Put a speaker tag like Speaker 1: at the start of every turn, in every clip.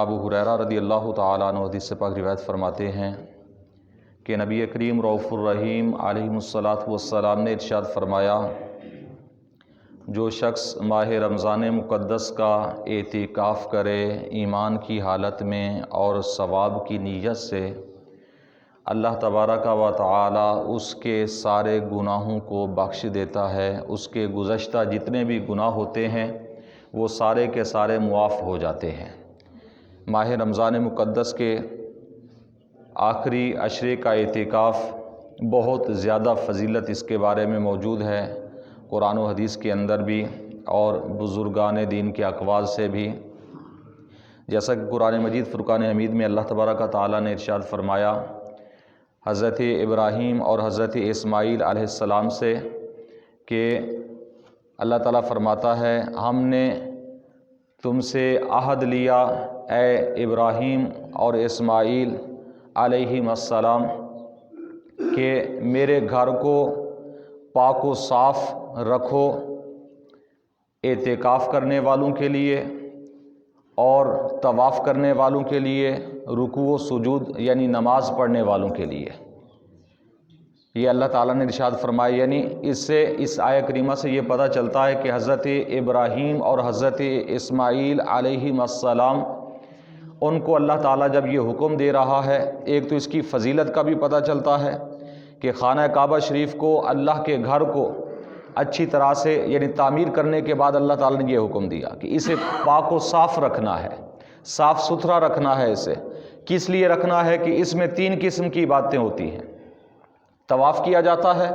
Speaker 1: ابو ہریرہ رضی اللہ تعالیٰ عنہ حدیث سے پاک روایت فرماتے ہیں کہ نبی کریم رؤوف الرحیم علیہ الصلاۃ والسلام نے ارشاد فرمایا، جو شخص ماہ رمضان مقدس کا اعتکاف کرے ایمان کی حالت میں اور ثواب کی نیت سے، اللہ تبارک و تعالی اس کے سارے گناہوں کو بخش دیتا ہے۔ اس کے گزشتہ جتنے بھی گناہ ہوتے ہیں وہ سارے کے سارے معاف ہو جاتے ہیں۔ ماہ رمضان مقدس کے آخری عشرے کا اعتکاف بہت زیادہ فضیلت اس کے بارے میں موجود ہے، قرآن و حدیث کے اندر بھی اور بزرگان دین کے اقوال سے بھی، جیسا کہ قرآن مجید فرقان حمید میں اللہ تبارک و تعالیٰ نے ارشاد فرمایا حضرت ابراہیم اور حضرت اسماعیل علیہ السلام سے کہ اللہ تعالیٰ فرماتا ہے، ہم نے تم سے عہد لیا اے ابراہیم اور اسماعیل علیہ السلام کہ میرے گھر کو پاک و صاف رکھو اعتکاف کرنے والوں کے لیے اور طواف کرنے والوں کے لیے، رکوع و سجود یعنی نماز پڑھنے والوں کے لیے۔ یہ اللہ تعالیٰ نے ارشاد فرمایا، یعنی اس آیہ کریمہ سے یہ پتہ چلتا ہے کہ حضرت ابراہیم اور حضرت اسماعیل علیہ السلام ان کو اللہ تعالیٰ جب یہ حکم دے رہا ہے، ایک تو اس کی فضیلت کا بھی پتہ چلتا ہے کہ خانہ کعبہ شریف کو، اللہ کے گھر کو اچھی طرح سے یعنی تعمیر کرنے کے بعد اللہ تعالیٰ نے یہ حکم دیا کہ اسے پاک و صاف رکھنا ہے، صاف ستھرا رکھنا ہے۔ اسے کس لیے رکھنا ہے کہ اس میں 3 قسم کی عبادتیں ہوتی ہیں، طواف کیا جاتا ہے،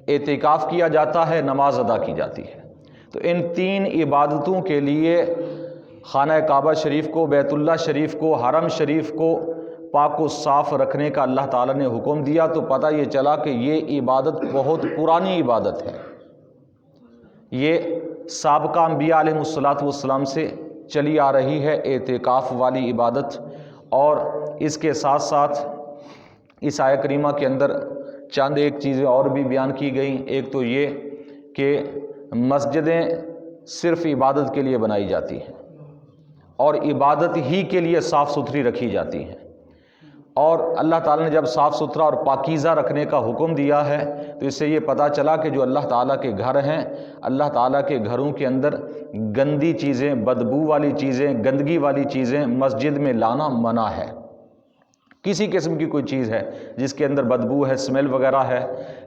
Speaker 1: اعتکاف کیا جاتا ہے، نماز ادا کی جاتی ہے۔ تو ان 3 عبادتوں کے لیے خانہ کعبہ شریف کو، بیت اللہ شریف کو، حرم شریف کو پاک و صاف رکھنے کا اللہ تعالیٰ نے حکم دیا، تو پتہ یہ چلا کہ یہ عبادت بہت پرانی عبادت ہے۔ یہ سابقہ انبیاء علیہ الصلاۃ والسلام سے چلی آ رہی ہے اعتکاف والی عبادت، اور اس کے ساتھ ساتھ اس آیہ کریمہ کے اندر چند ایک چیزیں اور بھی بیان کی گئیں۔ ایک تو یہ کہ مسجدیں صرف عبادت کے لیے بنائی جاتی ہیں اور عبادت ہی کے لیے صاف ستھری رکھی جاتی ہیں، اور اللہ تعالیٰ نے جب صاف ستھرا اور پاکیزہ رکھنے کا حکم دیا ہے تو اس سے یہ پتہ چلا کہ جو اللہ تعالیٰ کے گھر ہیں، اللہ تعالیٰ کے گھروں کے اندر گندی چیزیں، بدبو والی چیزیں، گندگی والی چیزیں مسجد میں لانا منع ہے۔ کسی قسم کی کوئی چیز ہے جس کے اندر بدبو ہے، اسمیل وغیرہ ہے،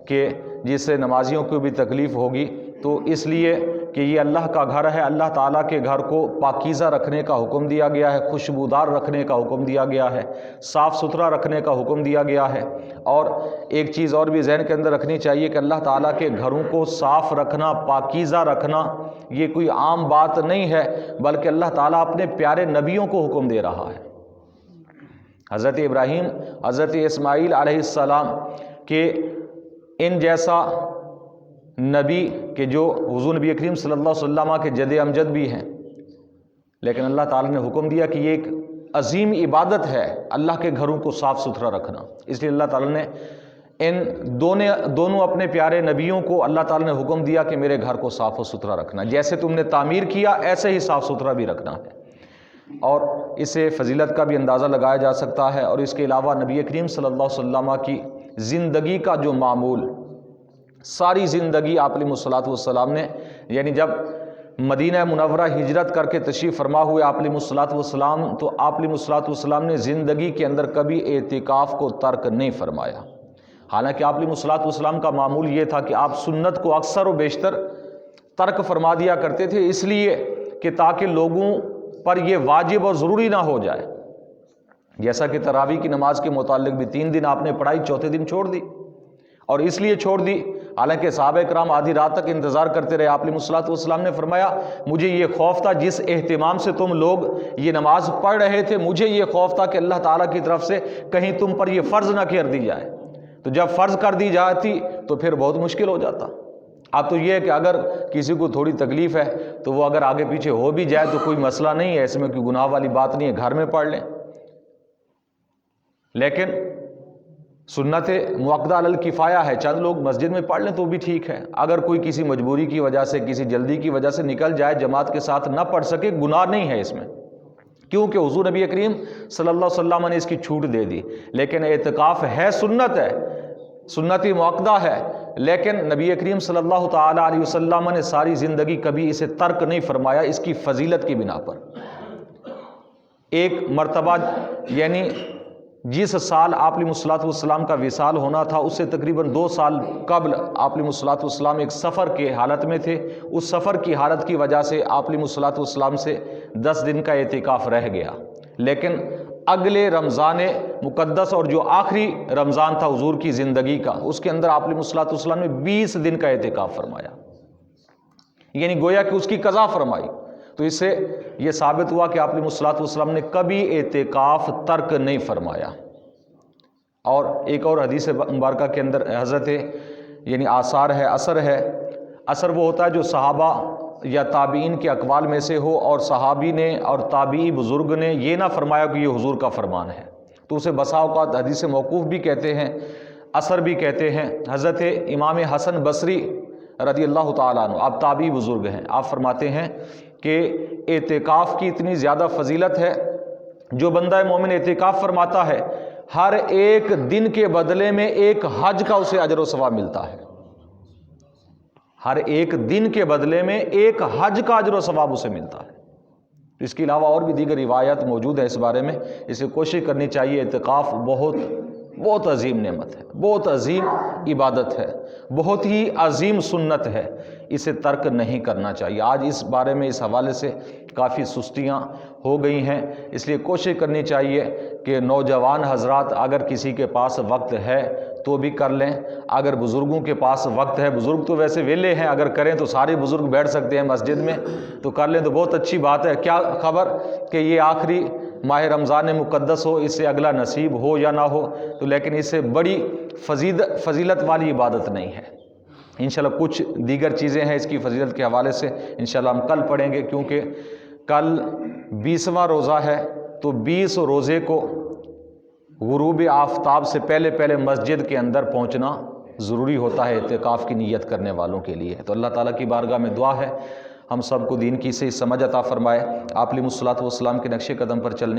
Speaker 1: کہ جس سے نمازیوں کو بھی تکلیف ہوگی، تو اس لیے کہ یہ اللہ کا گھر ہے، اللہ تعالیٰ کے گھر کو پاکیزہ رکھنے کا حکم دیا گیا ہے، خوشبودار رکھنے کا حکم دیا گیا ہے، صاف ستھرا رکھنے کا حکم دیا گیا ہے۔ اور ایک چیز اور بھی ذہن کے اندر رکھنی چاہیے کہ اللہ تعالیٰ کے گھروں کو صاف رکھنا، پاکیزہ رکھنا یہ کوئی عام بات نہیں ہے، بلکہ اللہ تعالیٰ اپنے پیارے نبیوں کو حکم دے رہا ہے۔ حضرت ابراہیم، حضرت اسماعیل علیہ السلام کہ ان جیسا نبی کہ جو حضور نبی کریم صلی اللہ علیہ وسلم کے جد امجد بھی ہیں، لیکن اللہ تعالیٰ نے حکم دیا کہ یہ ایک عظیم عبادت ہے اللہ کے گھروں کو صاف ستھرا رکھنا۔ اس لیے اللہ تعالیٰ نے ان دونوں اپنے پیارے نبیوں کو اللہ تعالیٰ نے حکم دیا کہ میرے گھر کو صاف و ستھرا رکھنا، جیسے تم نے تعمیر کیا ایسے ہی صاف ستھرا بھی رکھنا ہے۔ اور اس سے فضیلت کا بھی اندازہ لگایا جا سکتا ہے۔ اور اس کے علاوہ نبی کریم صلی اللہ علیہ وسلم کی زندگی کا جو معمول، ساری زندگی آپ علیہ الصلاۃ والسلام نے، یعنی جب مدینہ منورہ ہجرت کر کے تشریف فرما ہوئے آپ علیہ الصلاۃ والسلام، تو آپ علیہ الصلاۃ والسلام نے زندگی کے اندر کبھی اعتکاف کو ترک نہیں فرمایا۔ حالانکہ آپ علیہ الصلاۃ والسلام کا معمول یہ تھا کہ آپ سنت کو اکثر و بیشتر ترک فرما دیا کرتے تھے، اس لیے کہ تاکہ لوگوں پر یہ واجب اور ضروری نہ ہو جائے۔ جیسا کہ تراویح کی نماز کے متعلق بھی 3 دن آپ نے پڑھائی، چوتھے دن چھوڑ دی، اور اس لیے چھوڑ دی حالانکہ صحابہ کرام آدھی رات تک انتظار کرتے رہے۔ آپ علیہ الصلاۃ والسلام نے فرمایا، مجھے یہ خوف تھا جس اہتمام سے تم لوگ یہ نماز پڑھ رہے تھے، مجھے یہ خوف تھا کہ اللہ تعالیٰ کی طرف سے کہیں تم پر یہ فرض نہ کر دی جائے، تو جب فرض کر دی جاتی تو پھر بہت مشکل ہو جاتا۔ اب تو یہ ہے کہ اگر کسی کو تھوڑی تکلیف ہے تو وہ اگر آگے پیچھے ہو بھی جائے تو کوئی مسئلہ نہیں ہے، اس میں کوئی گناہ والی بات نہیں ہے، گھر میں پڑھ لیں۔ لیکن سنت مؤکدہ علی الکفایہ ہے، چند لوگ مسجد میں پڑھ لیں تو بھی ٹھیک ہے۔ اگر کوئی کسی مجبوری کی وجہ سے، کسی جلدی کی وجہ سے نکل جائے، جماعت کے ساتھ نہ پڑھ سکے، گناہ نہیں ہے اس میں، کیونکہ حضور نبی کریم صلی اللہ علیہ وسلم نے اس کی چھوٹ دے دی۔ لیکن اعتکاف ہے سنت ہے، سنتی موقدہ ہے، لیکن نبی کریم صلی اللہ تعالیٰ علیہ وسلم نے ساری زندگی کبھی اسے ترک نہیں فرمایا، اس کی فضیلت کی بنا پر۔ ایک مرتبہ یعنی جس سال آپ علیہ الصلوۃ والسلام کا وصال ہونا تھا، اس سے تقریباً 2 سال قبل آپ علیہ الصلوۃ والسلام ایک سفر کے حالت میں تھے۔ اس سفر کی حالت کی وجہ سے آپ علیہ الصلوۃ والسلام سے 10 دن کا اعتکاف رہ گیا، لیکن اگلے رمضان مقدس اور جو آخری رمضان تھا حضور کی زندگی کا، اس کے اندر آپ علیہ الصلوۃ والسلام نے 20 دن کا اعتکاف فرمایا، یعنی گویا کہ اس کی قضا فرمائی۔ تو اس سے یہ ثابت ہوا کہ آپ علیہ الصلوۃ والسلام نے کبھی اعتکاف ترک نہیں فرمایا۔ اور ایک اور حدیث مبارکہ کے اندر حضرت یعنی آثار ہے، اثر ہے، اثر وہ ہوتا ہے جو صحابہ یا تابعین کے اقوال میں سے ہو، اور صحابی نے اور تابعی بزرگ نے یہ نہ فرمایا کہ یہ حضور کا فرمان ہے، تو اسے بسا اوقات حدیث موقوف بھی کہتے ہیں، اثر بھی کہتے ہیں۔ حضرت امام حسن بصری رضی اللہ تعالیٰ عنہ، آپ تابعی بزرگ ہیں، آپ فرماتے ہیں کہ اعتکاف کی اتنی زیادہ فضیلت ہے، جو بندہ مومن اعتکاف فرماتا ہے ہر ایک دن کے بدلے میں ایک حج کا اسے اجر و ثواب ملتا ہے، ہر ایک دن کے بدلے میں ایک حج کا اجر و ثواب اسے ملتا ہے۔ اس کے علاوہ اور بھی دیگر روایات موجود ہیں اس بارے میں، اسے کوشش کرنی چاہیے۔ اعتکاف بہت عظیم نعمت ہے، بہت عظیم عبادت ہے، بہت ہی عظیم سنت ہے، اسے ترک نہیں کرنا چاہیے۔ آج اس بارے میں اس حوالے سے کافی سستیاں ہو گئی ہیں، اس لیے کوشش کرنی چاہیے کہ نوجوان حضرات اگر کسی کے پاس وقت ہے تو بھی کر لیں، اگر بزرگوں کے پاس وقت ہے، بزرگ تو ویسے ویلے ہیں، اگر کریں تو سارے بزرگ بیٹھ سکتے ہیں مسجد میں، تو کر لیں تو بہت اچھی بات ہے۔ کیا خبر کہ یہ آخری ماہ رمضان مقدس ہو، اس سے اگلا نصیب ہو یا نہ ہو، تو لیکن اس سے بڑی فضیلت والی عبادت نہیں ہے۔ انشاءاللہ کچھ دیگر چیزیں ہیں اس کی فضیلت کے حوالے سے انشاءاللہ ہم کل پڑھیں گے، کیونکہ کل 20واں روزہ ہے، تو 20 روزے کو غروب آفتاب سے پہلے مسجد کے اندر پہنچنا ضروری ہوتا ہے اعتکاف کی نیت کرنے والوں کے لیے۔ تو اللہ تعالیٰ کی بارگاہ میں دعا ہے ہم سب کو دین کی صحیح سمجھ عطا فرمائے، آپ علیہ الصلوۃ والسلام کے نقش قدم پر چلنے